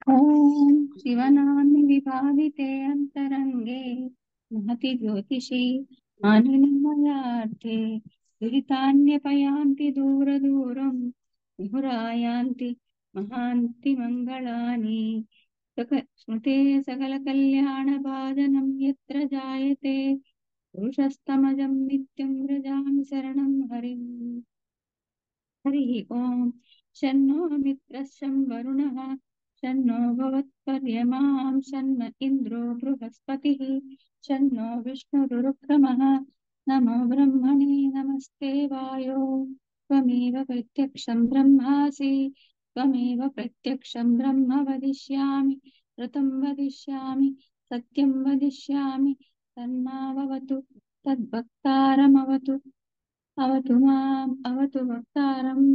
ॐ शिवनाम्नि विभाविते अन्तरङ्गे महति ज्योतिषि मानिनीमयार्थे दुरितान्यपयान्ति दूरदूरं मुहुरायान्ति महान्ति मङ्गलानि स्मृते सकलकल्याणभाजनं यत्र जायते पुरुषस्तमजं नित्यं व्रजामि शरणं हरिम्। हरिः ओम्। शन्नो मित्रः शं वरुणः शन्नो भवत्पर्यमां शन्न इन्द्रो बृहस्पतिः शन्नो विष्णुरुक्रमः। नमो ब्रह्मणे नमस्ते वायो त्वमेव प्रत्यक्षं ब्रह्मासि त्वमेव प्रत्यक्षं ब्रह्म वदिष्यामि ऋतं वदिष्यामि सत्यं वदिष्यामि तन्मावतु तद्भक्तारमवतु अवतु माम् अवतु वक्तारम्।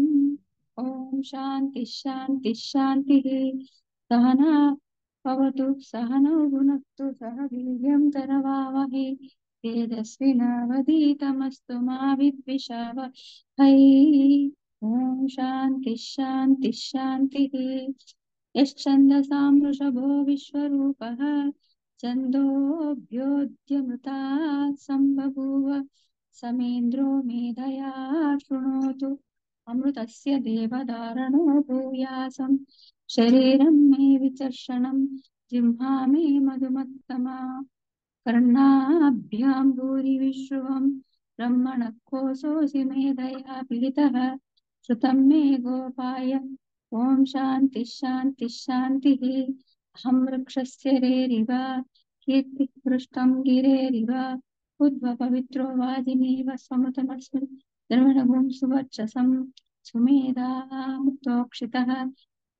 ॐ शान्ति शान्ति शान्तिः। सहना भवतु सहनौ भुनक्तु सह वीर्यं करवावहै तेजस्विनावधीतमस्तु मा विद्विषावहै। ॐ शान्ति शान्ति शान्तिः। यश्छन्दसां वृषभो विश्वरूपः छन्दोऽभ्योऽद्यमृतात् सम्बभूव समेन्द्रो मेधया शृणोतु अमृतस्य देवदारणो भूयासं शरीरं मे विचर्षणं जिह्वा मे मधुमत्तमा कर्णाभ्यां भूरिविश्रुवं ब्रह्मणः कोशोऽसि मेधया पीतः श्रुतं मे गोपाय ॐ शान्ति शान्ति शान्तिः। अहं वृक्षस्य रेरिव कीर्तिः पृष्ठं गिरेरिव उद्भवपवित्रो वाजिनीव स्वमृतमस्मि द्रविणभूं सुवर्चसं सुमेधामुक्तोक्षितः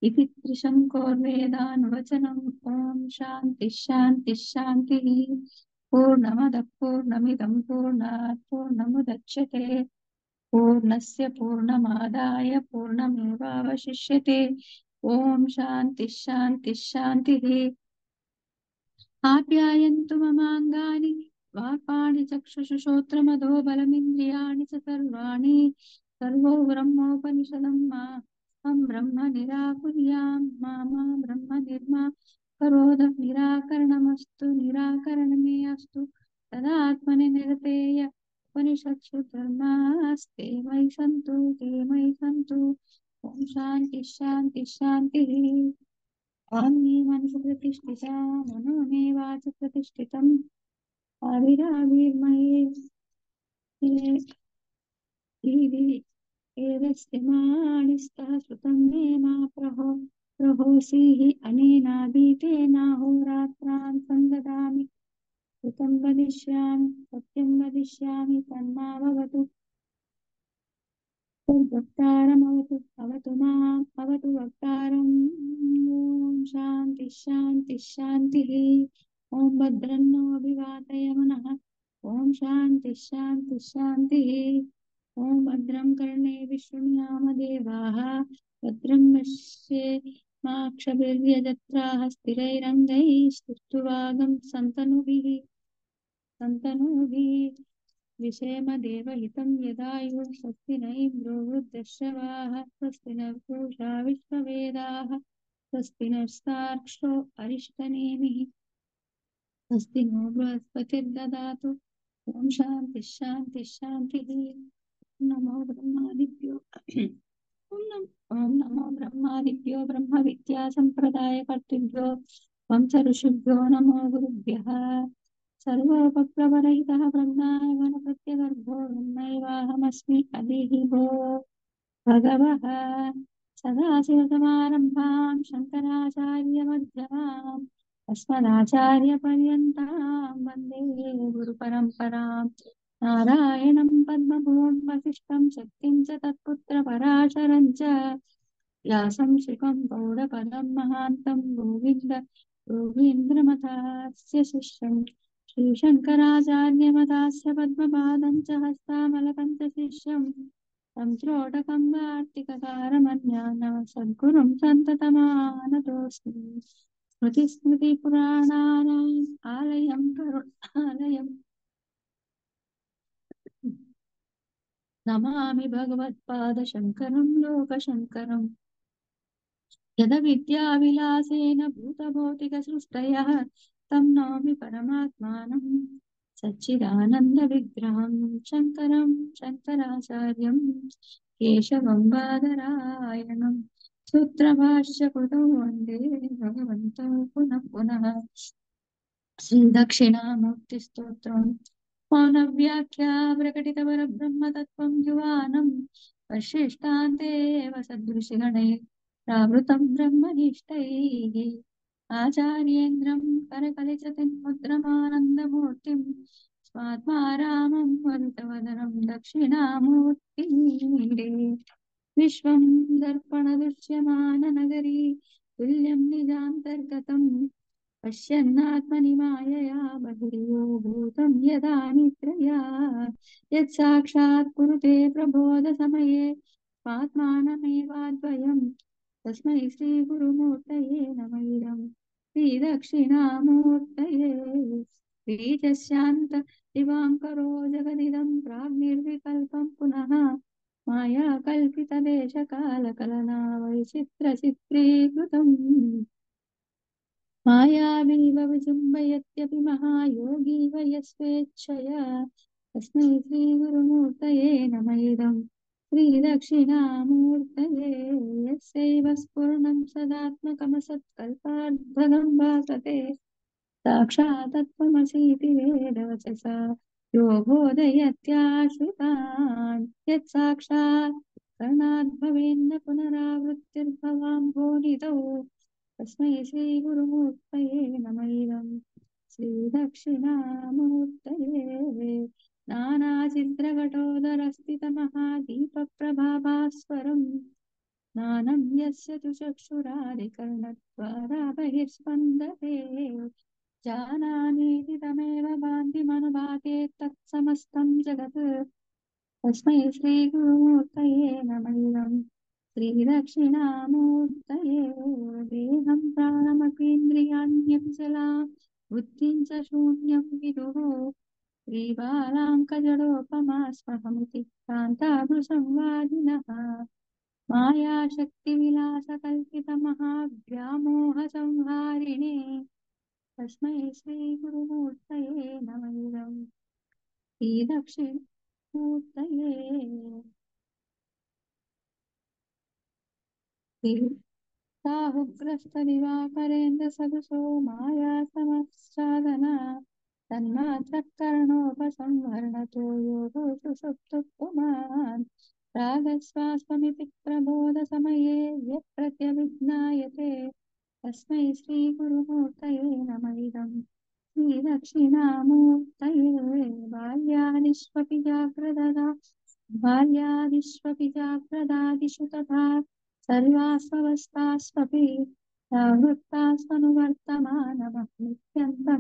इति त्रिशङ्कोर्वेदानुवचनम्। ॐ शान्ति शान्ति शान्तिः। पूर्णमदः पूर्णमिदं पूर्णात् पूर्णमुदच्यते पूर्णस्य पूर्णमादाय पूर्णमेवावशिष्यते। ॐ शान्ति शान्ति शान्तिः। आप्यायन्तु ममाङ्गानि वाक्पाणि चक्षुषु श्रोत्रमधो बलमिन्द्रियाणि च सर्वाणि सर्वो ब्रह्मोपनिषदं मां ब्रह्म निराकुर्यां मा ब्रह्म निर्मा करोद निराकरणमस्तु निराकरणमे अस्तु तदात्मनि निरतेय उपनिषत्सु धर्मास्ते मयि सन्तु ते मयि सन्तु। ॐ शान्ति शान्ति शान्तिः। आम्ने मनसि प्रतिष्ठिता मनो मे वाचि प्रतिष्ठितम् आविराविर्मये एरस्यमाणिस्तः श्रुतं मे मा प्रहोसीः अनेनाधीतेनाहोरात्रान् सन्ददामि श्रुतं वदिष्यामि सत्यं वदिष्यामि तन्मावतु वक्तारमवतु अवतु माम् अवतु वक्तारम्। ॐ शान्ति शान्ति शान्तिः। ॐ भद्रन्नो अभिवादय मनः। ॐ शान्ति शान्ति शान्तिः। ॐ भद्रं कर्णेभिः शृणुयाम देवाः भद्रं पश्येमाक्षभिर्यजत्राः स्थिरैरङ्गैः स्तुष्ट्वागं सन्तनुभिः विषेमदेवहितं यदायुः स्वस्ति न इन्द्रो वृद्धश्रवाः स्वस्ति नः पूषा विश्ववेदाः स्वस्ति नस्तार्क्ष्यो अरिष्टनेमिः स्वस्ति नो बृहस्पतिर्ददातु। ॐ शान्ति शान्ति शान्तिः। नमो ब्रह्मादिभ्यो ॐ नमो ब्रह्मादिभ्यो ब्रह्मविद्या सम्प्रदायकर्तृभ्यो वंश ऋषिभ्यो नमो गुरुभ्यः। सर्वोपप्लवरहितः ब्रह्माण्डप्रत्यगर्भो ब्रह्मैवाहमस्मि अदिः भो भगवः। सदाशिवसमारम्भां शङ्कराचार्यमध्यमाम् अस्मदाचार्यपर्यन्तां वन्दे गुरुपरम्पराम्। नारायणं पद्मभूं वसिष्ठं शक्तिं च तत्पुत्रपराशरं च व्यासं शिखं गौडपदं महान्तं गोविन्दमथास्य शिष्यं श्रीशङ्कराचार्यमथास्य पद्मपादं च हस्तामलकं च शिष्यं तं त्रोटकं वार्तिककारमन्यान् सद्गुरुं सन्ततमानतोऽस्मि। स्मृतिस्मृतिपुराणानाम् आलयं करुणालयं नमामि भगवत्पादशङ्करं लोकशङ्करम्। यदविद्याविलासेन भूतभौतिकसृष्टयः तं नौमि परमात्मानं सच्चिदानन्दविग्रहं शङ्करं शङ्कराचार्यं केशवं बादरायणं सूत्रभाष्यकृतौ वन्दे भगवन्तौ पुनः पुनः श्रीदक्षिणामूर्तिस्तोत्रम् मौनव्याख्या प्रकटितपरब्रह्मतत्त्वं युवानं वसिष्ठान्तेव सदृशिगणैः प्रावृतं ब्रह्मनिष्ठैः आचार्येन्द्रं करकलितमुद्रमानन्दमूर्तिं स्वात्मा रामं वरितवदनं दक्षिणामूर्तिमीडे विश्वं दर्पणदृश्यमाननगरी तुल्यं निजान्तर्गतम् पश्यन्नात्मनि मायया बहिर्यो भूतं यदा निद्रया यत्साक्षात् कुरुते प्रबोधसमये स्वात्मानमेवाद्वयम् तस्मै श्रीगुरुमूर्तये नमः इदं श्रीदक्षिणामूर्तये बीजस्यान्त दिवाङ्करो जगदिदं प्राग्निर्विकल्पं पुनः माया कल्पितदेशकालकलना वैचित्रचित्रीकृतम् मायावीव विजृम्भयत्यपि महायोगी वयस्वेच्छया तस्मै श्रीगुरुमूर्तये नमः इदं श्रीदक्षिणामूर्तये यस्यैव स्फुरणं सदात्मकमसत्कल्पार्थगं भासते साक्षात्त्वमसीति वेदवचसा यो बोधयत्याश्रितान् यत्साक्षात् कर्णाद्भवेन्न पुनरावृत्तिर्भवाम्भोनिधौ तस्मै श्रीगुरुमूर्तये नमः इदं श्रीदक्षिणामूर्तये नानाचिद्रघटोदरस्थितमहादीपप्रभाभास्वरम् ज्ञानं यस्य तु चक्षुरादिकर्णद्वारा बहिर्स्पन्दते जानामीति तमेव भान्ति मनुभाते तत्समस्तं जगत् तस्मै श्रीगुरुमूर्तये नमः इदं श्रीदक्षिणामूर्तये देहं प्राणमपीन्द्रियाण्यपि चलां बुद्धिं च शून्यं विदुः श्रीबालाङ्कजडोपमास्महमिति कान्ताभृसंवादिनः मायाशक्तिविलासकल्पितमहाव्यामोहसंहारिणे तस्मै श्रीगुरुमूर्तये नमः इदं श्रीदक्षिणमूर्तये राहुग्रस्तदिवाकरेन्द्रसदृशो मायासमश्चादना तन्मात्रः कर्णोपसंहरणतो योगो सुषुप्तुः पुमान् रागस्वास्वमिति प्रबोधसमये यत्प्रत्यभिज्ञायते तस्मै श्रीगुरुमूर्तये नमः इदं श्रीदक्षिणामूर्तये बाल्यादिष्वपि जाग्रदादिषु तथा सर्वास्वस्थास्वपि प्रवृत्तास्वनुवर्तमानमहं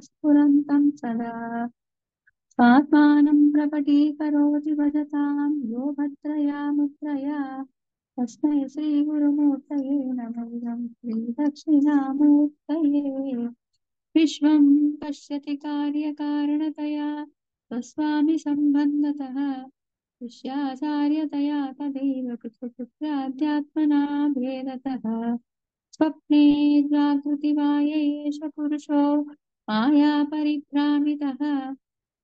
स्फुरन्तं सदा स्वात्मानं प्रकटीकरोति भजतां यो भद्रया मुद्रया तस्मै श्रीगुरुमूर्तये नमः इदं श्रीदक्षिणामूर्तये विश्वं पश्यति कार्यकारणतया स्वस्वामि सम्बन्धतः शिष्याचार्यतया तदैव पृथुपुत्राध्यात्मना भेदतः स्वप्ने जागृति वा एष पुरुषो माया परिभ्रामितः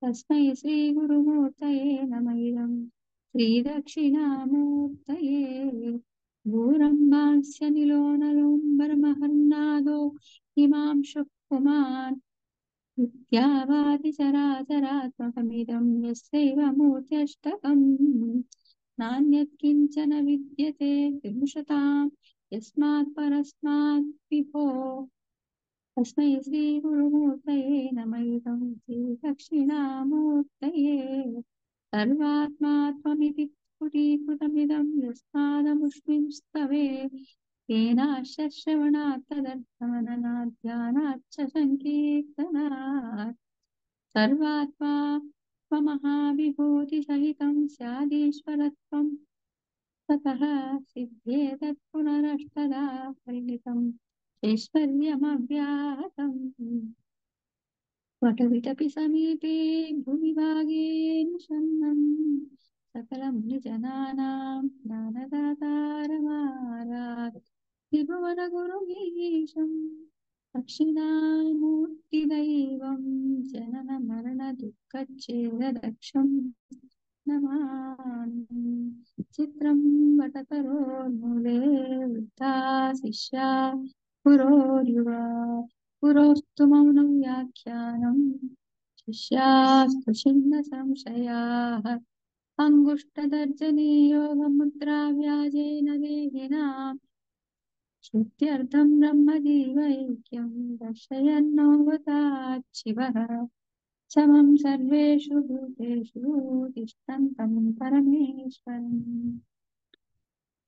तस्मै श्रीगुरुमूर्तये नमः इदं श्रीदक्षिणामूर्तये भूरम्भास्य निलोनलोम्बरमहन्नादो हिमांशुः पुमान् विद्यावादिचराचरात्मकमिदं यस्यैव मूर्त्यष्टकम् नान्यत् किञ्चन विद्यते विभूषतां यस्मात् परस्मात् विभो तस्मै श्रीगुरुमूर्तये नमः इदं श्रीदक्षिणामूर्तये सर्वात्मात्ममिति स्फुटीकृतमिदं यस्मादमुष्मिं स्तवे येनाश्रवणात् तदर्थमननात् ध्यानात् च सङ्कीर्तनात् सर्वात्मा स्वमहाविभूतिसहितं स्यादीश्वरत्वं ततः सिद्ध्येतत् पुनरष्टदा परिणितम् ऐश्वर्यमव्याहतम् वटविटपि समीपे भूमिभागे निषन्नं सकलं निजनानां ज्ञानदातारमारात् त्रिभुवनगुरुमीशं दक्षिणामूर्तिदैवं जननमरणदुःखच्छेददक्षं नमामि। चित्रं वटतरोर्मूले वृद्धा शिष्या गुरोर्युवा गुरोस्तु मौनं व्याख्यानं शिष्यास्तु छिन्नसंशयाः अङ्गुष्ठतर्जनीयोगमुद्रा व्याजेन देहिनां श्रुत्यर्थं ब्रह्मजीवैक्यं दर्शयन्नोऽवताच्छिवः समं सर्वेषु भूतेषु तिष्ठन्तं परमेश्वरम्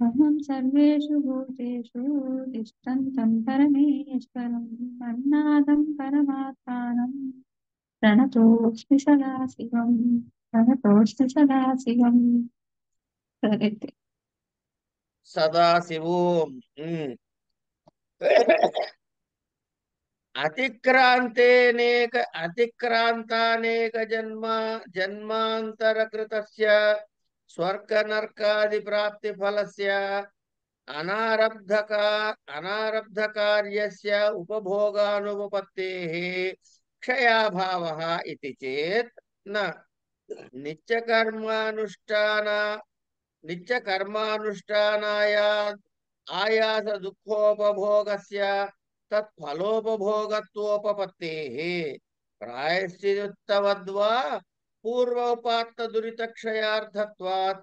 समं सर्वेषु भूतेषु तिष्ठन्तं परमेश्वरम् अन्नादं परमात्मानं प्रणतोऽस्मि सदाशिवम् प्रणतोऽस्मि सदाशिवम् करेक्ट సదాశివోం. అతిక్రాంతేనేక అతిక్రాంతానేక జన్మాంతరకృతస్య స్వర్గ నర్కాది ప్రాప్తి ఫలస్య అనారబ్ధకా అనారబ్ధ కార్యస్య ఉపభోగానుపపత్తేః క్షయాభావః ఇతి చేత్ న నిత్యకర్మానుష్ఠాన నిత్యకర్మానుష్ఠానాయ ఆయాస దుఃఖోపభోగస్య తత్ఫలోపభోగత్వోపపత్తేః ప్రాయశ్చిత్తవద్వా పూర్వోపాత్త దురితక్షయార్థత్వాత్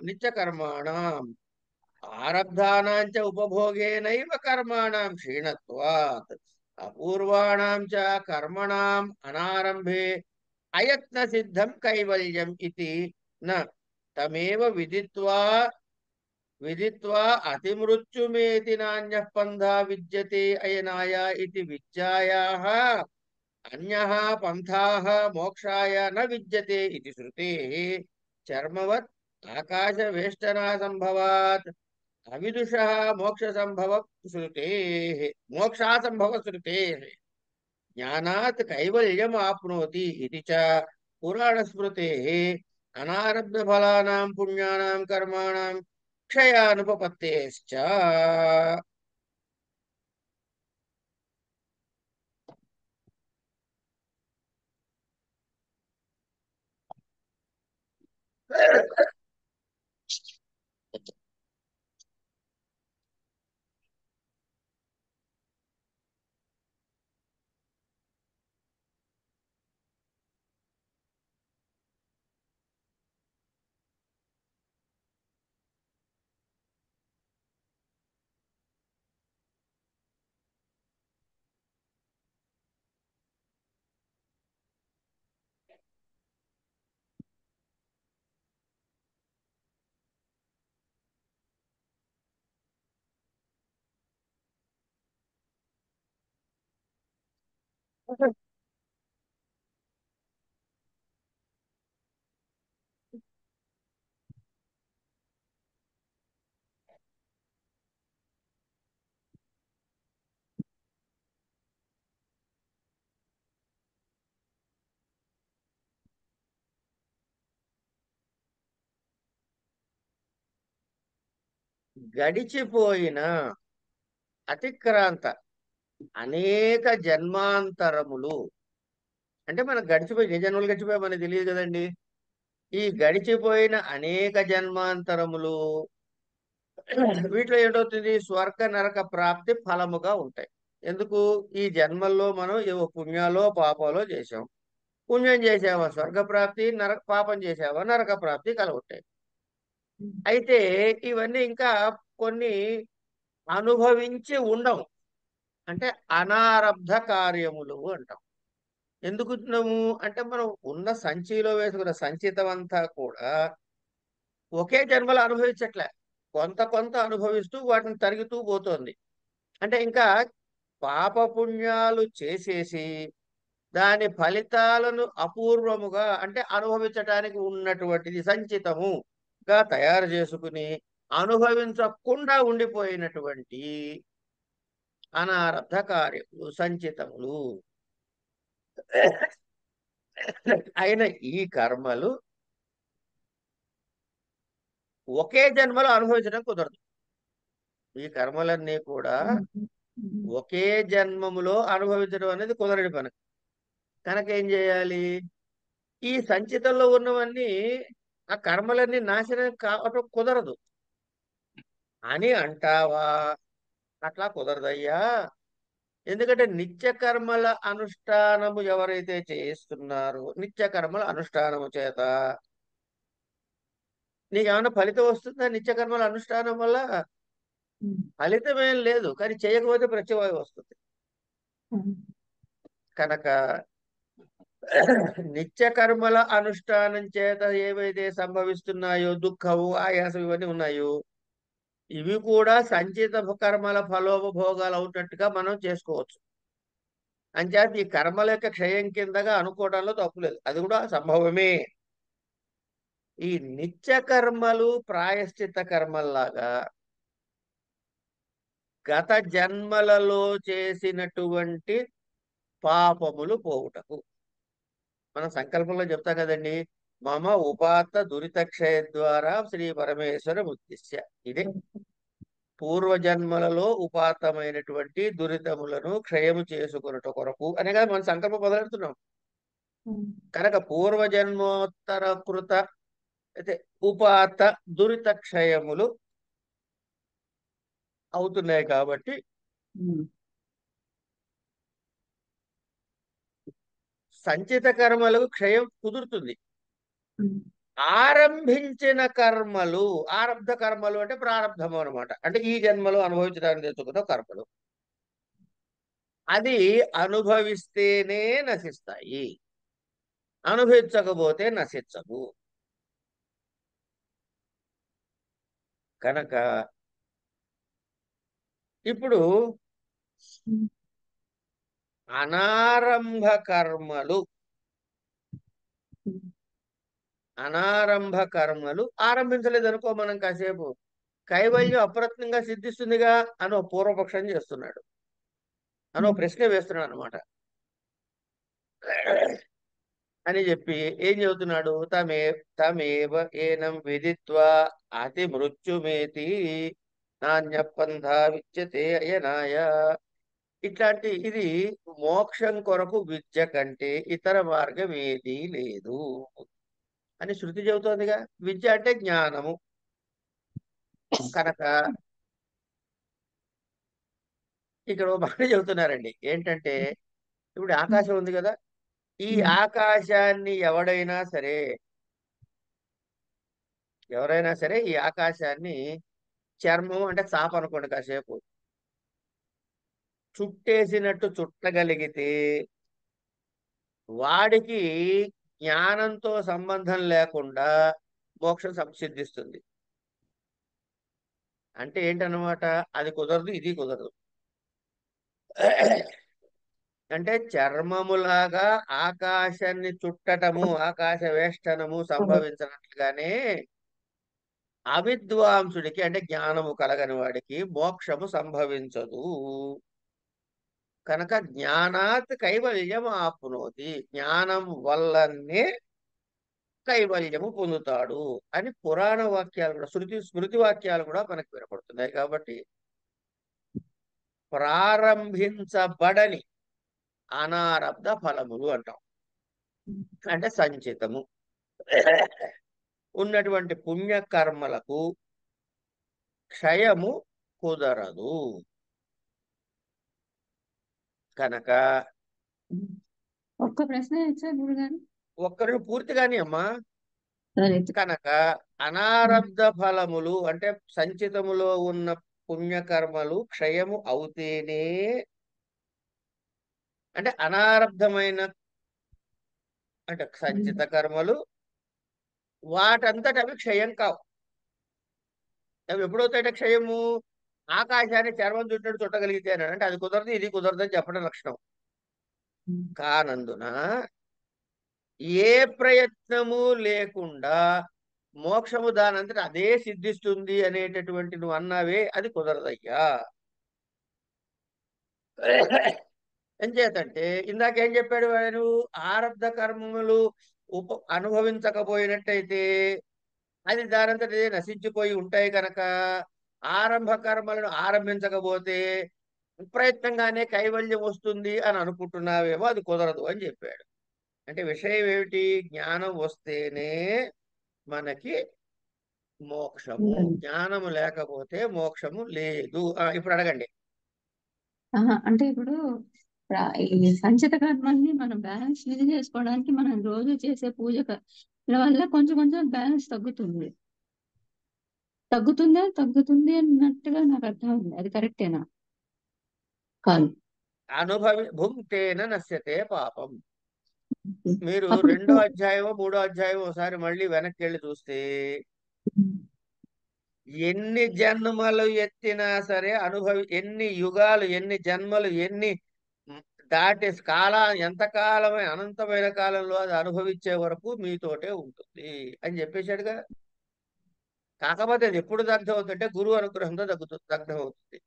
నిత్యకర్మాణం ఆరబ్ధానాం చ ఉపభోగేనైవ కర్మాణం క్షీణత్వాత్ అపూర్వాణాం చ కర్మణాం అనారంభే అయత్న సిద్ధం కైవల్యం ఇతి న తమేవ విదిత్వా అతిమృత్యుమేతి నాన్యః పంథా విద్యతే అయనాయ ఇతి విద్యాయాః అన్యః పంథాః మోక్షాయ న విద్యతే ఇతి శృతేః చర్మవత్ ఆకాశవేష్టనా సంభవాత్ అవిదుషః మోక్షాసంభవ శృతేః జ్ఞానాత్ కైవల్యం ఆప్నోతి ఇది చ పురాణ స్మృతేః అనారబ్ధ ఫలానాం పుణ్యానాం కర్మాణాం క్షయానుపపత్తేశ్చ. గడిచిపోయిన అతిక్రాంత అనేక జన్మాంతరములు అంటే మనకు గడిచిపోయి ఏ జన్మలు గడిచిపోయా మనకు తెలియదు కదండి. ఈ గడిచిపోయిన అనేక జన్మాంతరములు వీటిలో ఏంటవుతుంది, స్వర్గ నరక ప్రాప్తి ఫలముగా ఉంటాయి. ఎందుకు, ఈ జన్మల్లో మనం ఏవో పుణ్యాలో పాపాలో చేసాం. పుణ్యం చేసావా స్వర్గ ప్రాప్తి, పాపం చేసావా నరక ప్రాప్తి కలుగుతాయి. అయితే ఇవన్నీ ఇంకా కొన్ని అనుభవించి ఉండవు, అంటే అనారబ్ధ కార్యములు అంటాం. ఎందుకు అంటే మనం ఉన్న సంచిలో వేసుకున్న సంచితం అంతా కూడా ఒకే జన్మలో అనుభవించట్లే, కొంత కొంత అనుభవిస్తూ వాటిని తరుగుతూ పోతోంది. అంటే ఇంకా పాపపుణ్యాలు చేసేసి దాని ఫలితాలను అపూర్వముగా అంటే అనుభవించటానికి ఉన్నటువంటిది సంచితముగా తయారు చేసుకుని అనుభవించకుండా ఉండిపోయినటువంటి అనారబ్ధ కార్యములు సంచితములు అయిన ఈ కర్మలు ఒకే జన్మలో అనుభవించడం కుదరదు. ఈ కర్మలన్నీ కూడా ఉమ్, ఒకే జన్మములో అనుభవించడం అనేది కుదరని పని. కనుక ఏం చేయాలి? ఈ సంచితంలో ఉన్నవన్నీ, ఆ కర్మలన్నీ నాశనం కావటం కుదరదు అని అంటావా? అట్లా కుదరదయ్యా. ఎందుకంటే నిత్య కర్మల అనుష్ఠానము ఎవరైతే చేస్తున్నారో, నిత్య కర్మల అనుష్ఠానము చేత నీకేమైనా ఫలితం వస్తుందా? నిత్య కర్మల అనుష్ఠానం వల్ల ఉమ్, ఫలితం ఏం లేదు, కానీ చేయకపోతే ప్రత్యవాయం వస్తుంది. ఉమ్, కనుక నిత్య కర్మల అనుష్ఠానం చేత ఏవైతే సంభవిస్తున్నాయో, దుఃఖము, ఆయాసం ఇవన్నీ ఉన్నాయో, ఇవి కూడా సంచిత కర్మల ఫలోపభోగాలు అవుతున్నట్టుగా మనం చేసుకోవచ్చు. అంచేత ఈ కర్మల యొక్క క్షయం కిందగా అనుకోవడంలో తప్పులేదు, అది కూడా సంభవమే. ఈ నిత్య కర్మలు ప్రాయశ్చిత్త కర్మల్లాగా గత జన్మలలో చేసినటువంటి పాపములు పోవుటకు మనం సంకల్పంలో చెప్తాం కదండి, మమ ఉపాత్త దురితక్షయ ద్వారా శ్రీ పరమేశ్వర ఉద్దేశ్య. ఇదే పూర్వజన్మలలో ఉపాత్తమైనటువంటి దురితములను క్షయము చేసుకొనుట కొరకు అనే కదా మనం సంకల్పం మొదలెడుతున్నాం. ఉమ్, కనుక పూర్వజన్మోత్తర కృత అయితే ఉపాత్త దురిత క్షయములు అవుతున్నాయి కాబట్టి ఉమ్, సంచిత కర్మలకు క్షయం కుదురుతుంది. ఉమ్, ఆరంభించిన కర్మలు, ఆరబ్ధ కర్మలు అంటే ప్రారంధము అనమాట, అంటే ఈ జన్మలో అనుభవించడానికి తెచ్చుకున్న కర్మలు, అది అనుభవిస్తేనే నశిస్తాయి, అనుభవించకపోతే నశించవు. కనుక ఇప్పుడు ఉమ్, అనారంభ కర్మలు, ఉమ్, అనారంభ కర్మలు ఆరంభించలేదు అనుకో, మనం కాసేపు కైవల్యం అప్రయత్నంగా సిద్ధిస్తుందిగా అని ఒక పూర్వపక్షం చేస్తున్నాడు, అని ఒక ఉమ్, ప్రశ్న వేస్తున్నాడు అనమాట. అని చెప్పి ఏం చెబుతున్నాడు? తమేవ ఏనం విదిత్వా అతి మృత్యుమేతి నాణ్యపంథ విద్యతే అయనాయ. ఇట్లాంటి ఇది మోక్షం కొరకు విద్య కంటే ఇతర మార్గం ఏదీ లేదు అని శృతి చెబుతోందిగా. విద్య అంటే జ్ఞానము. కనుక ఇక్కడ ఓ మాట చెబుతున్నారండి, ఏంటంటే ఇప్పుడు ఆకాశం ఉంది కదా, ఈ ఉమ్, ఆకాశాన్ని ఎవరైనా సరే ఈ ఆకాశాన్ని చర్మం అంటే చాప అనుకోండి, కాసేపు చుట్టేసినట్టు చుట్టగలిగితే వాడికి జ్ఞానంతో సంబంధం లేకుండా మోక్షం సంసిద్ధిస్తుంది. అంటే ఏంటన్నమాట? అది కుదరదు, ఇది కుదరదు. అంటే చర్మములాగా ఆకాశాన్ని చుట్టటము, ఆకాశ వేష్టనము సంభవించినట్లుగానే అవిద్వాంసుడికి అంటే జ్ఞానము కలగని వాడికి మోక్షము సంభవించదు. కనుక జ్ఞానాత్ కైవల్యం ఆప్నోతి, జ్ఞానం వల్లనే కైవల్యము పొందుతాడు అని పురాణ వాక్యాలు కూడా, స్మృతి వాక్యాలు కూడా మనకు వినపడుతున్నాయి. కాబట్టి ప్రారంభించబడని అనారబ్ధ ఫలములు అంటాం, అంటే సంచితము ఉన్నటువంటి పుణ్యకర్మలకు క్షయము కుదరదు. కనుక ఉమ్. ఒక్క ప్రశ్న ఇచ్చా గురుగారు. ఒక్కరు పూర్తిగాని అమ్మా. సరే. కనుక ఉమ్, అనారబ్ధ ఫలములు అంటే సంచితములో ఉన్న పుణ్యకర్మలు క్షయము అవుతేనే, అంటే అనారబ్ధమైన అంటే ఉమ్, సంచిత కర్మలు వాటంతట అవి క్షయం కావు. అవి ఎప్పుడవుతాయంటే క్షయము, ఆకాశాన్ని చర్మం చుట్టూ చుట్టగలిగితే అని అంటే అది కుదరదు, ఇది కుదరదు అని చెప్పడం లక్షణం ఉమ్, కానందున ఏ ప్రయత్నము లేకుండా మోక్షము దానంతట అదే సిద్ధిస్తుంది అనేటటువంటి నువ్వు అన్నావే, అది కుదరదయ్యా. ఎంచేతంటే ఇందాకేం చెప్పాడు ఆయన? ఆరబ్ధ కర్మములు అనుభవించకపోయినట్టయితే అది దానంతట అదే నశించిపోయి ఉంటాయి కనుక ఆరంభ కర్మలను ఆరంభించకపోతే ప్రయత్నంగానే కైవల్యం వస్తుంది అని అనుకుంటున్నావేమో, అది కుదరదు అని చెప్పాడు. అంటే విషయం ఏమిటి? జ్ఞానం వస్తేనే మనకి మోక్షము. జ్ఞానము లేకపోతే మోక్షము లేదు. ఇప్పుడు అడగండి. అంటే ఇప్పుడు ఈ సంచిత కర్మల్ని మనం బ్యాలెన్స్ ఇది చేసుకోవడానికి మనం రోజు చేసే వల్ల కొంచెం కొంచెం బ్యాలెన్స్ తగ్గుతుంది. తగ్గుతుంది అన్నట్టుగా నాకు అర్థమైంది. అది కరెక్టేనా? కాదు. భుంక్తేన నశ్యతే పాపం. మీరు అప్పుడు 2వ అధ్యాయమో 3వ అధ్యాయమో ఒకసారి మళ్ళీ వెనక్కి వెళ్ళి చూస్తే, ఎన్ని జన్మలు ఎత్తినా సరే ఎన్ని యుగాలు, ఎన్ని జన్మలు, ఎన్ని దాటి ఎంతకాలమైన అనంతమైన కాలంలో అది అనుభవించే వరకు మీతోటే ఉంటుంది అని చెప్పేశాడుగా. కాకపోతే అది ఎప్పుడు దగ్ధం అవుతుందంటే గురువు అనుగ్రహంతో దగ్ధం అవుతుంది.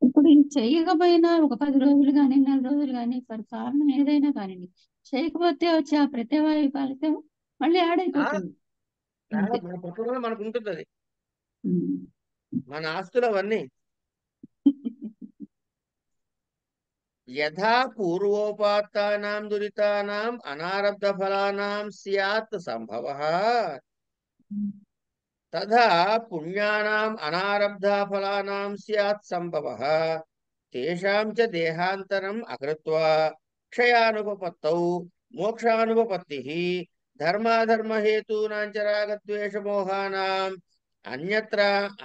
ఇప్పుడు ఇది చేయకపోయినా ఒక 10 రోజులు కానీ, నెల రోజులు కానీ, కారణం ఏదైనా కానివ్వండి, చేయకపోతే వచ్చే ఆ ప్రత్యవాయు ఫలితం మళ్ళీ యాడ్ అయిపోతుంది. అంతే. మన పుట్టడంలో మనకు ఉంటుంది అది. ఉమ్. మన ఆస్తులు అవన్నీ. యథా పూర్వోపాత్తానాం దురితానాం అనారబ్ధ ఫలానాం స్యాత్ సంభవః తథా పుణ్యానాం అనారబ్ధ ఫలానాం స్యాత్ సంభవః తేషాం చ దేహాంతరం అకృత్వా క్షయానుపపత్తౌ మోక్షానుపపత్తిః ధర్మాధర్మహేతూనాం చ రాగద్వేషమోహానాం అన్యత్ర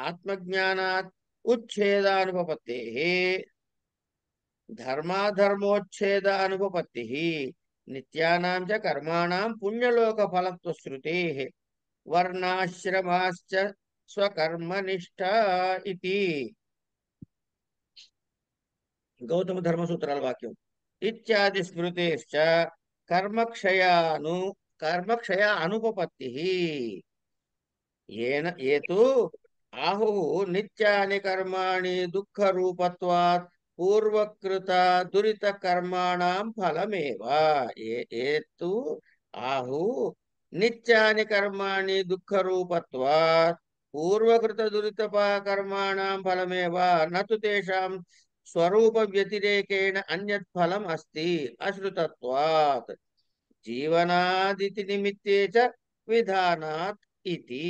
ఆత్మజ్ఞానాత్ ఉచ్ఛేదానుపపత్తేః ధర్మాధర్మోచ్ఛేద అనుపపత్తి నిత్యానాం చ కర్మాణం పుణ్యలోక ఫలత్వ శృతే వర్ణాశ్రమాశ్చ స్వకర్మనిష్ట ఇది గౌతమ ధర్మసూత్రాల వాక్యం. ఇత్యాది స్మృతేశ్చ కర్మక్షయాను కర్మక్షయ అనుపపత్తి ఏన ఏతు ఆహు నిత్యాని కర్మాణి దుఃఖ రూపత్వాత్ పూర్వకృత దురిత కర్మాణం ఫలమేవ. ఏతు ఆహు నిత్యాని కర్మాణి దుఃఖ రూపత్వాత్ పూర్వకృత దురిత కర్మాణం ఫలమేవ నతు తేషాం స్వరూప వ్యతిరేకేణ అన్యత్ ఫలం అస్తి అశ్రుతత్వాత్ జీవనాదితి నిమిత్తే చ విధానాత్ ఇది.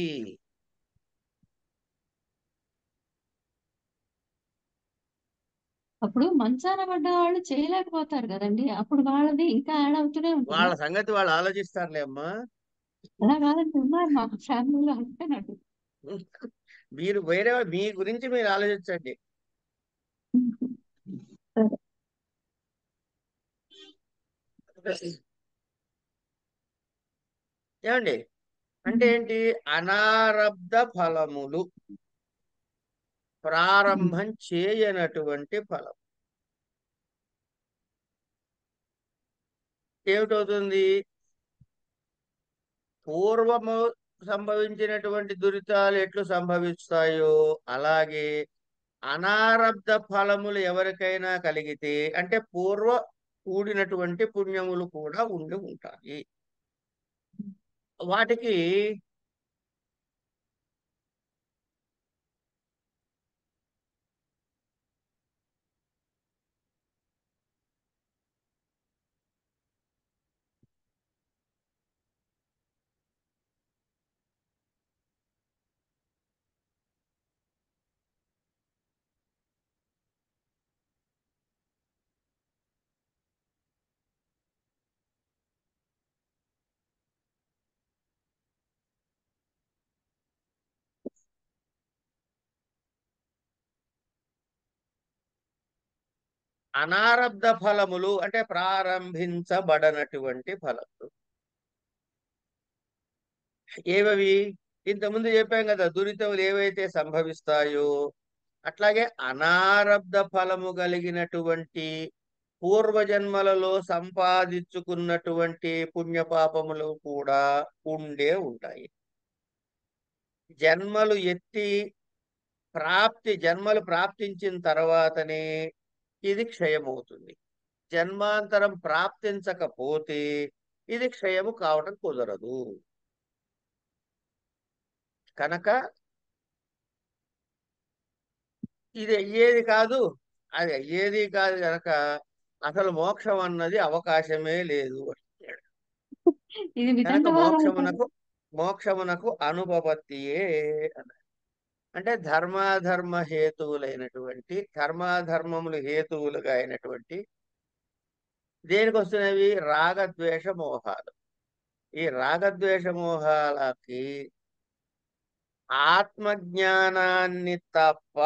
అప్పుడు మంచాన పడ్డ వాళ్ళు చేయలేకపోతారు కదండి. అప్పుడు వాళ్ళది ఇంకా యాడ్ అవుతూనే వాళ్ళ ఉంటుందా? సంగతి వాళ్ళు ఆలోచిస్తారులే అమ్మా. అలా కాదండి, ఉన్నారు మా ఫ్యామిలీలో అంతేనండి. మీరు మీ గురించి మీరు ఆలోచించండి. సరే. ఏమండి? అంటే ఏంటి? అనారబ్ధ ఫలములు, ప్రారంభం చేయనటువంటి ఫలం ఏమిటవుతుంది? పూర్వము సంభవించినటువంటి దురితాలు ఎట్లు సంభవిస్తాయో అలాగే అనారబ్ధ ఫలములు ఎవరికైనా కలిగితే, అంటే పూర్వ కూడినటువంటి పుణ్యములు కూడా ఉండి ఉంటాయి. వాటికి అనారబ్ధ ఫలములు అంటే ప్రారంభించబడనటువంటి ఫలములు ఏవవి? ఇంతకుముందు చెప్పాం కదా, దురితములు ఏవైతే సంభవిస్తాయో అట్లాగే అనారబ్ధ ఫలము కలిగినటువంటి పూర్వజన్మలలో సంపాదించుకున్నటువంటి పుణ్యపాపములు కూడా ఉండే ఉంటాయి. జన్మలు ఎత్తి జన్మలు ప్రాప్తించిన తర్వాతనే ఇది క్షయమవుతుంది. జన్మాంతరం ప్రాప్తించకపోతే ఇది క్షయము కావటం కుదరదు. కనుక ఇది అయ్యేది కాదు, అది అయ్యేది కాదు కనుక అసలు మోక్షం అన్నది అవకాశమే లేదు అంటాడు. ఇది కనుక వితండవాదం అవుతుంది. మోక్షమునకు అనుపపత్తియే అన్నాడు. అంటే ధర్మాధర్మ హేతువులైనటువంటి, ధర్మాధర్మములు హేతువులుగా అయినటువంటి దేనికి వస్తున్నవి? రాగద్వేష మోహాలు. ఈ రాగద్వేష మోహాలకి ఆత్మజ్ఞానాన్ని తప్ప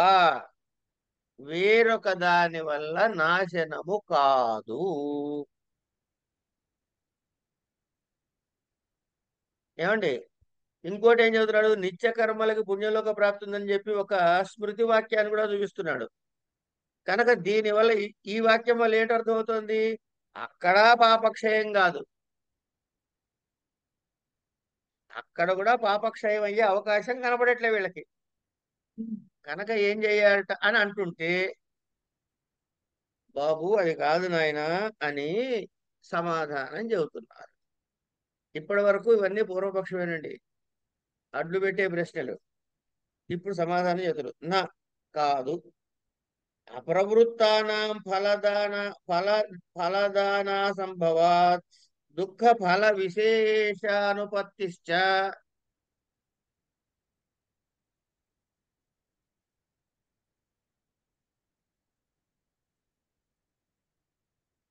వేరొక దాని వల్ల నాశనము కాదు. ఏమండి? ఇంకోటి ఏం చెబుతున్నాడు? నిత్య కర్మలకి పుణ్యలోక ప్రాప్తి ఉందని చెప్పి ఒక స్మృతి వాక్యాన్ని కూడా చూపిస్తున్నాడు. కనుక దీనివల్ల ఈ వాక్యం వల్ల ఏంటి అర్థమవుతుంది? అక్కడ పాపక్షయం కాదు, అక్కడ కూడా పాపక్షయం అయ్యే అవకాశం కనపడట్లే వీళ్ళకి. కనుక ఏం చేయాలట అని అంటుంటే, బాబు అది కాదు నాయనా అని సమాధానం చెబుతున్నారు. ఇప్పటి వరకు ఇవన్నీ పూర్వపక్షమేనండి, అడ్డు పెట్టే ప్రశ్నలు. ఇప్పుడు సమాధానం చెబుతారు. నా కాదు, అప్రవృత్తానాం ఫల ఫలదానా సంభవాత్ దుఃఖ ఫల విశేషానుపత్తిశ్చ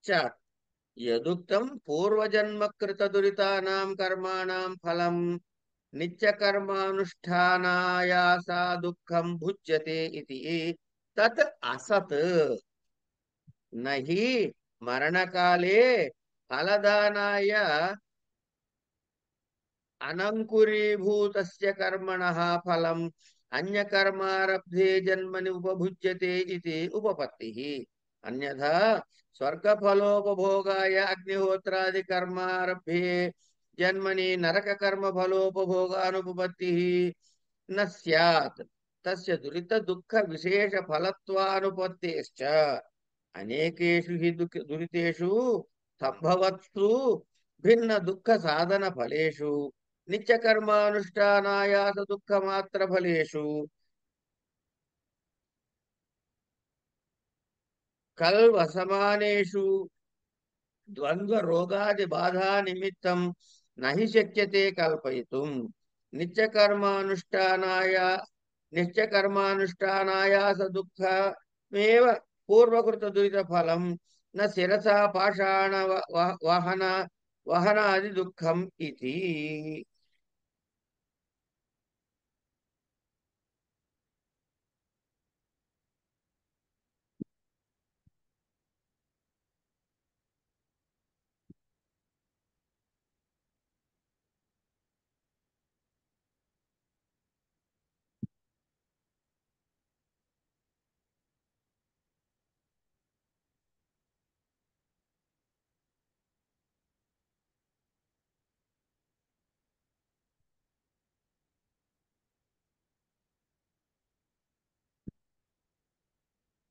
చ యదుక్తం పూర్వజన్మకృత దురితానాం కర్మాణం ఫలం నిత్యకర్మానుష్ఠానాయాస దుఃఖం భుజ్యతే ఇది తత్ అసత్ నహి మరణకాలే ఫలదానాయ అనంకురీభూతస్య కర్మణః ఫలం అన్యకర్మారబ్ధే జన్మని ఉపభుజ్యతే ఇది ఉపపత్తిః. అన్యథా స్వర్గఫలోపభోగాయ అగ్నిహోత్రాది కర్మారభ్యే జన్మని నరక కర్మ ఫలోపభోగానుపపత్తిః న స్యాత్. తస్య దురిత దుఃఖ విశేష ఫలత్వానుపత్తేశ్చ అనేకేషు హి దురితేషు సంభవత్సు భిన్న దుఃఖ సాధన ఫలేషు నిత్యకర్మానుష్ఠానాయాస దుఃఖమాత్ర ఫలేషు కల్వసమానేషు ద్వంద్వ రోగాది బాధా నిమిత్తం నహి శక్యతే కల్పయితుం. నిత్యకర్మానుష్ఠానాయ నిత్యకర్మానుష్ఠానాయాస దుఃఖమేవ పూర్వకృత దురిత ఫలం న శిరసా పాషాణ వహన వహనాది దుఃఖం ఇది.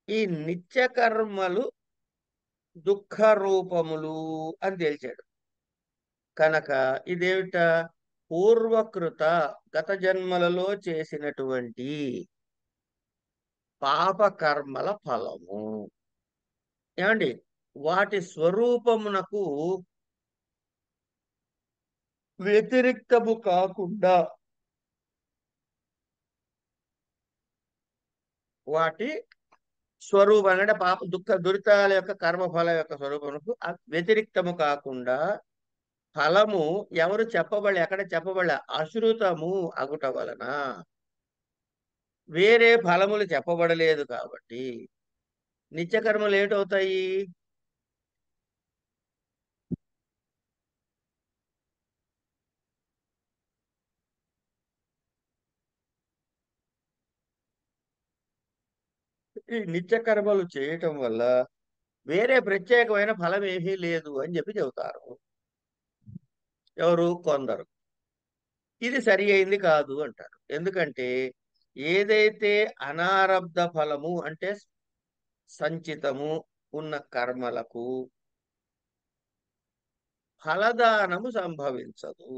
ఈ నిత్యకర్మలు దుఃఖ రూపములు అని తేల్చాడు. కనుక ఇదేమిట? పూర్వకృత గత జన్మలలో చేసినటువంటి పాప కర్మల ఫలము. ఏమండి? వాటి స్వరూపమునకు వ్యతిరిక్తము కాకుండా వాటి స్వరూపం అంటే పాప దుఃఖ దురితాల యొక్క కర్మఫలం యొక్క స్వరూపమునకు వ్యతిరిక్తము కాకుండా ఫలము ఎవరు ఎక్కడ చెప్పబడలే, అశ్రుతము అగుట వలన వేరే ఫలములు చెప్పబడలేదు. కాబట్టి నిత్యకర్మలు ఏటవుతాయి? ఈ నిత్యకర్మలు చేయటం వల్ల వేరే ప్రత్యేకమైన ఫలం ఏమీ లేదు అని చెప్పి చెబుతారు ఎవరు? కొందరు. ఇది సరి అయింది కాదు అంటారు. ఎందుకంటే ఏదైతే అనారబ్ధ ఫలము అంటే సంచితము ఉన్న కర్మలకు ఫలదానము సంభవించదు.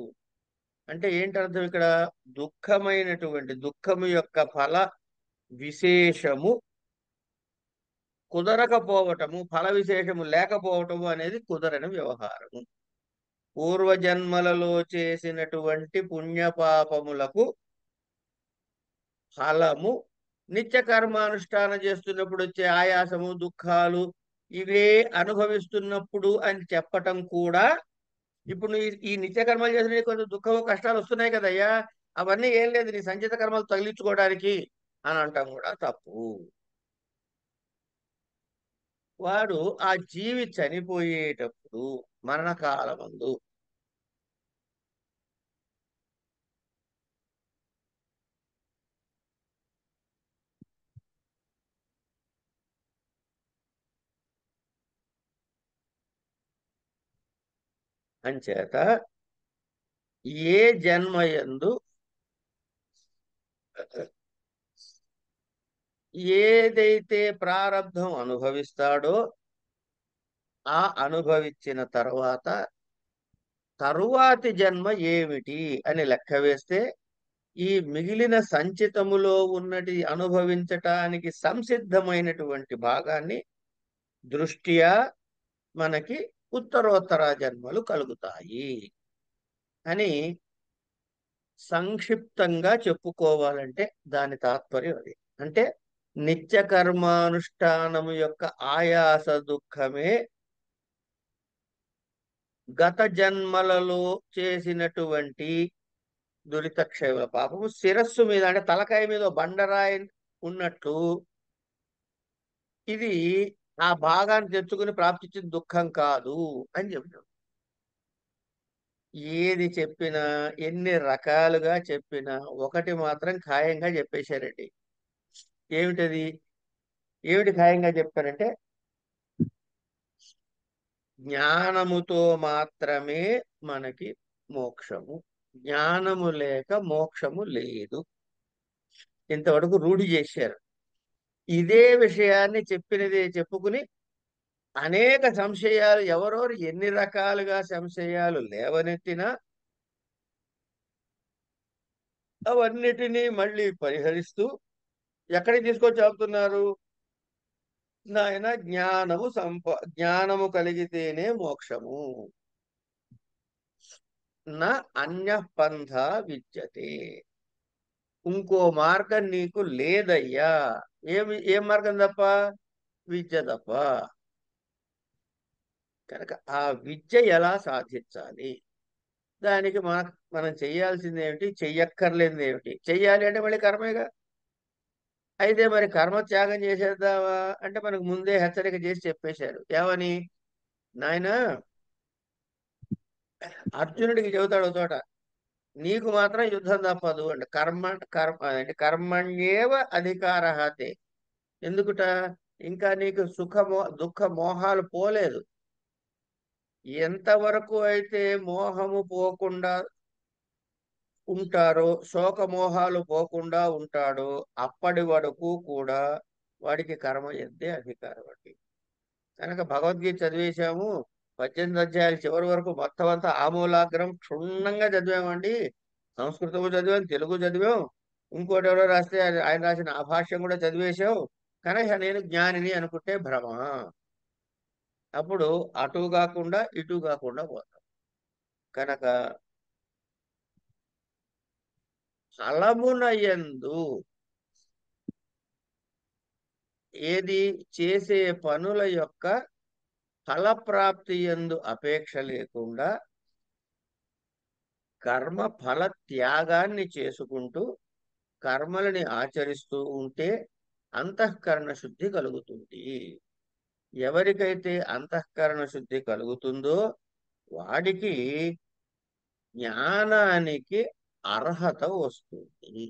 అంటే ఏంటి అర్థం ఇక్కడ? దుఃఖము యొక్క ఫల విశేషము కుదరకపోవటము, ఫల విశేషము లేకపోవటము అనేది కుదరని వ్యవహారము. పూర్వజన్మలలో చేసినటువంటి పుణ్యపాపములకు ఫలము నిత్య కర్మానుష్ఠానం చేస్తున్నప్పుడు వచ్చే ఆయాసము, దుఃఖాలు ఇవే అనుభవిస్తున్నప్పుడు అని చెప్పటం కూడా, ఇప్పుడు నువ్వు ఈ నిత్య కర్మలు చేసిన కొంచెం దుఃఖము కష్టాలు వస్తున్నాయి కదయ్యా, అవన్నీ ఏం లేదు నీ సంచిత కర్మలు తగిలించుకోవడానికి అని అంటాం కూడా తప్పు. వాడు ఆ జీవి చనిపోయేటప్పుడు మరణకాలమందు అంచేత ఏ జన్మయందు ఏదైతే ప్రారబ్ధం అనుభవిస్తాడో ఆ అనుభవించిన తరువాతి జన్మ ఏమిటి అని లెక్క వేస్తే ఈ మిగిలిన సంచితములో ఉన్నటి అనుభవించటానికి సంసిద్ధమైనటువంటి భాగాన్ని దృష్ట్యా మనకి ఉత్తరోత్తర జన్మలు కలుగుతాయి అని సంక్షిప్తంగా చెప్పుకోవాలంటే దాని తాత్పర్యం అది. అంటే నిత్య కర్మానుష్ఠానము యొక్క ఆయాస దుఃఖమే గత జన్మలలో చేసినటువంటి దురితక్షయముల పాపము శిరస్సు మీద, అంటే తలకాయ మీద బండరాయి ఉన్నట్లు ఇది ఆ భాగాన్ని తెచ్చుకుని ప్రాప్తించిన దుఃఖం కాదు అని చెప్తాం. ఏది చెప్పినా, ఎన్ని రకాలుగా చెప్పినా ఒకటి మాత్రం ఖాయంగా చెప్పేశారండి. ఏమిటది? ఏమిటి ఖాయంగా చెప్తారంటే, జ్ఞానముతో మాత్రమే మనకి మోక్షము, జ్ఞానము లేక మోక్షము లేదు. ఇంతవరకు రూఢి చేశారు. ఇదే విషయాన్ని చెప్పినదే చెప్పుకుని అనేక సంశయాలు, ఎవరెవరు ఎన్ని రకాలుగా సంశయాలు లేవనెత్తినా అవన్నిటినీ మళ్ళీ పరిహరిస్తూ ఎక్కడికి తీసుకొచ్చి ఆపుతున్నారు? నాయన జ్ఞానము కలిగితేనే మోక్షము, నా అన్య పంథ విద్యతే, ఇంకో మార్గం నీకు లేదయ్యా. ఏం మార్గం తప్ప? విద్య తప్ప. కనుక ఆ విద్య ఎలా సాధించాలి? దానికి మనం చెయ్యాల్సింది ఏమిటి, చెయ్యక్కర్లేనిది ఏమిటి? చెయ్యాలి అంటే మళ్ళీ కర్మేగా. అయితే మరి కర్మ త్యాగం చేసేద్దామా అంటే మనకు ముందే హెచ్చరిక చేసి చెప్పేశారు. ఏమని? నాయన అర్జునుడికి చెబుతాడు ఒక చోట, నీకు మాత్రం యుద్ధం తప్పదు అంటే అంటే కర్మణ్యేవ అధికారహతే. ఎందుకుట? ఇంకా నీకు దుఃఖ మోహాలు పోలేదు. ఎంతవరకు అయితే మోహము పోకుండా ఉంటారో, శోకమోహాలు పోకుండా ఉంటాడో అప్పటి వరకు కూడా వాడికి కర్మ ఎంతే అధికారం అండి. కనుక భగవద్గీత చదివేశాము, 18 అధ్యాయాలు చివరి వరకు మొత్తం అంతా ఆమూలాగ్రం క్షుణ్ణంగా చదివామండి. సంస్కృతము చదివాం, తెలుగు చదివాం, ఇంకోటి ఎవరో రాస్తే ఆయన రాసిన ఆ భాష్యం కూడా చదివేశాం. కనుక నేను జ్ఞానిని అనుకుంటే భ్రమ. అప్పుడు అటు కాకుండా ఇటు కాకుండా పోతాం. కనుక ఫలమునయందు ఏది చేసే పనుల యొక్క ఫలప్రాప్తి యందు అపేక్ష లేకుండా కర్మ ఫల త్యాగాన్ని చేసుకుంటూ కర్మలని ఆచరిస్తూ ఉంటే అంతఃకరణ శుద్ధి కలుగుతుంది. ఎవరికైతే అంతఃకరణ శుద్ధి కలుగుతుందో వాడికి జ్ఞానానికి అర్హత వస్తుంది.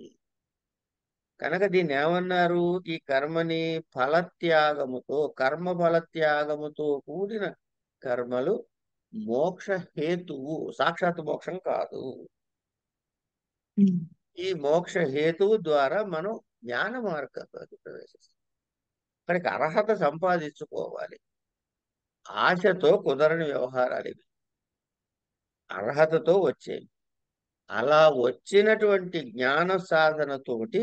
కనుక దీన్ని ఏమన్నారు? ఈ కర్మని కర్మ ఫలత్యాగముతో కూడిన కర్మలు మోక్ష హేతువు, సాక్షాత్ మోక్షం కాదు. ఈ మోక్ష హేతువు ద్వారా మనం జ్ఞాన మార్గంలోకి ప్రవేశిస్తాం. అక్కడికి అర్హత సంపాదించుకోవాలి. ఆశతో కుదరని వ్యవహారాలు ఇవి, అర్హతతో వచ్చేవి. అలా వచ్చినటువంటి జ్ఞాన సాధనతోటి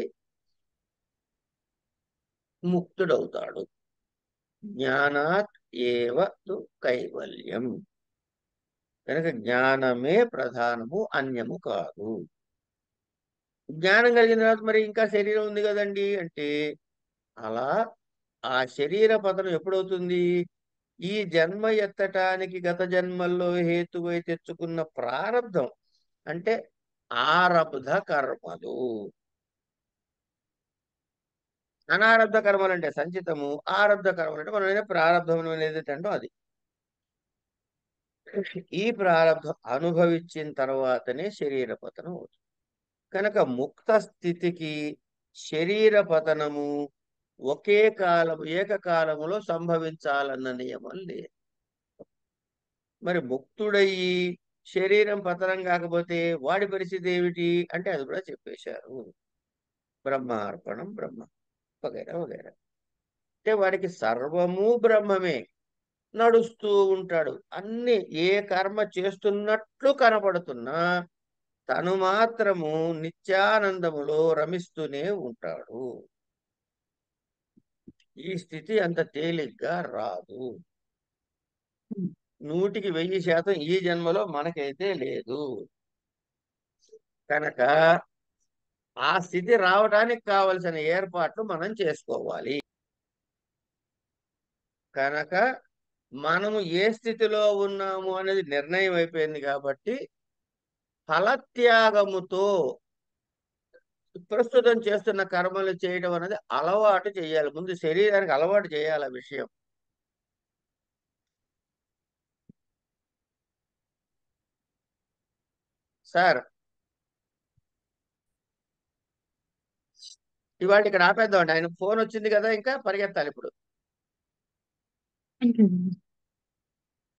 ముక్తుడవుతాడు. జ్ఞానాత్ ఏవ తు కైవల్యం. కనుక జ్ఞానమే ప్రధానము, అన్యము కాదు. జ్ఞానం కలిగిన తర్వాత మరి ఇంకా శరీరం ఉంది కదండి అంటే, అలా ఆ శరీర పతనం ఎప్పుడవుతుంది? ఈ జన్మ ఎత్తటానికి గత జన్మల్లో హేతువై తెచ్చుకున్న ప్రారంధం అంటే ఆరబ్ధ కర్మలు. అనారబ్ధ కర్మలు అంటే సంచితము, ఆరబ్ధ కర్మలు అంటే మనం ప్రారంధం అనేది అంటాం. అది ఈ ప్రారంధం అనుభవించిన తర్వాతనే శరీర పతనం అవుతుంది. కనుక ముక్త స్థితికి శరీర పతనము ఒకే కాలం ఏకకాలములో సంభవించాలన్న నియమం లేదు. మరి ముక్తుడయ్యి శరీరం పతనం కాకపోతే వాడి పరిస్థితి ఏమిటి అంటే అది కూడా చెప్పేశారు. బ్రహ్మార్పణం బ్రహ్మ వగైరా వగైరా. అంటే వాడికి సర్వము బ్రహ్మమే, నడుస్తూ ఉంటాడు. అన్ని ఏ కర్మ చేస్తున్నట్లు కనపడుతున్నా తను మాత్రము నిత్యానందములో రమిస్తూనే ఉంటాడు. ఈ స్థితి అంత తేలిగ్గా రాదు. 100% ఈ జన్మలో మనకైతే లేదు. కనుక ఆ స్థితి రావడానికి కావలసిన ఏర్పాట్లు మనం చేసుకోవాలి. కనుక మనము ఏ స్థితిలో ఉన్నాము అనేది నిర్ణయం అయిపోయింది కాబట్టి ఫలత్యాగముతో ప్రస్తుతం చేస్తున్న కర్మలు చేయడం అనేది అలవాటు చేయాలి. ముందు శరీరానికి అలవాటు చేయాలి ఆ విషయం. సార్, ఇవాళ ఇక్కడ ఆపేద్దామండి. ఆయన ఫోన్ వచ్చింది కదా, ఇంకా పరిగెత్తాలి ఇప్పుడు.